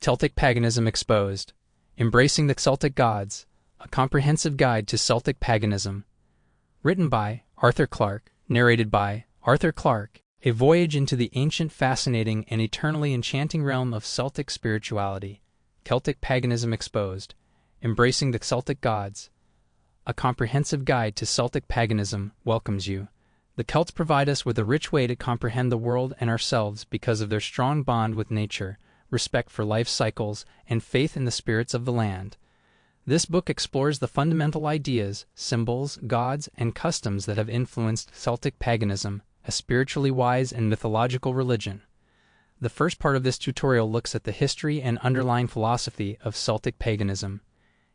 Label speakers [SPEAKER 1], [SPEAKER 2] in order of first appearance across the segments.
[SPEAKER 1] Celtic Paganism Exposed, Embracing the Celtic Gods, A Comprehensive Guide to Celtic Paganism. Written by Arthur Clarke, narrated by Arthur Clarke, a voyage into the ancient, fascinating, and eternally enchanting realm of Celtic spirituality. Celtic Paganism Exposed, Embracing the Celtic Gods, A Comprehensive Guide to Celtic Paganism welcomes you. The Celts provide us with a rich way to comprehend the world and ourselves because of their strong bond with nature, respect for life cycles, and faith in the spirits of the land. This book explores the fundamental ideas, symbols, gods, and customs that have influenced Celtic paganism, a spiritually wise and mythological religion. The first part of this tutorial looks at the history and underlying philosophy of Celtic paganism.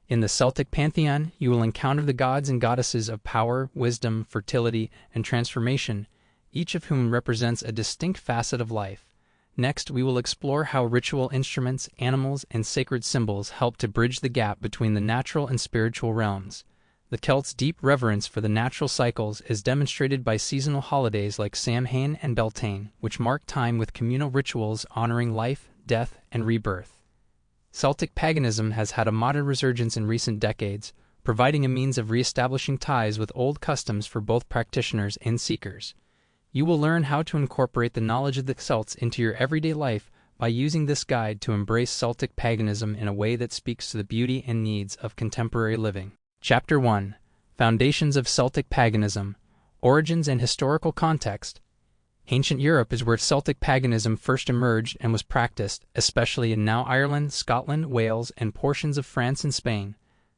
[SPEAKER 1] In the Celtic pantheon, you will encounter the gods and goddesses of power, wisdom, fertility, and transformation, each of whom represents a distinct facet of life. Next, we will explore how ritual instruments, animals, and sacred symbols help to bridge the gap between the natural and spiritual realms. The Celts' deep reverence for the natural cycles is demonstrated by seasonal holidays like Samhain and Beltane, which mark time with communal rituals honoring life, death, and rebirth. Celtic paganism has had a modern resurgence in recent decades, providing a means of re-establishing ties with old customs for both practitioners and seekers. You will learn how to incorporate the knowledge of the Celts into your everyday life by using this guide to embrace Celtic paganism in a way that speaks to the beauty and needs of contemporary living. Chapter 1: Foundations of Celtic Paganism, Origins and Historical Context. Ancient Europe is where Celtic paganism first emerged and was practiced, especially in now Ireland, Scotland, Wales, and portions of France and Spain.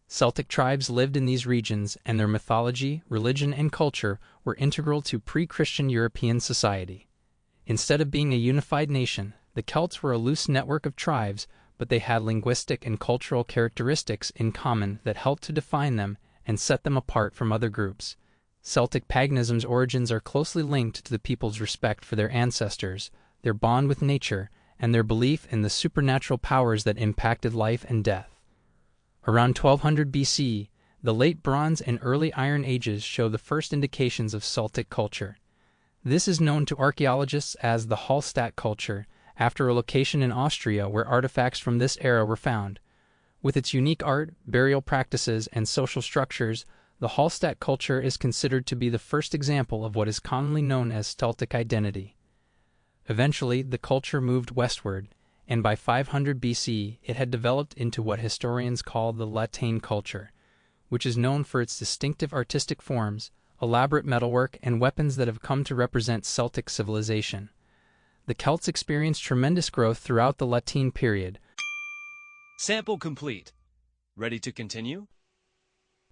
[SPEAKER 1] Celtic tribes lived in these regions, and their mythology, religion, and culture were integral to pre-Christian European society. Instead of being a unified nation, the Celts were a loose network of tribes, but they had linguistic and cultural characteristics in common that helped to define them and set them apart from other groups. Celtic paganism's origins are closely linked to the people's respect for their ancestors, their bond with nature, and their belief in the supernatural powers that impacted life and death. Around 1200 BC, the Late Bronze and Early Iron Ages show the first indications of Celtic culture. This is known to archaeologists as the Hallstatt culture, after a location in Austria where artifacts from this era were found. With its unique art, burial practices, and social structures, the Hallstatt culture is considered to be the first example of what is commonly known as Celtic identity. Eventually, the culture moved westward, and by 500 BC it had developed into what historians call the Latine culture, which is known for its distinctive artistic forms, elaborate metalwork, and weapons that have come to represent Celtic civilization. The Celts experienced tremendous growth throughout the Latine period.
[SPEAKER 2] Sample complete. Ready to continue?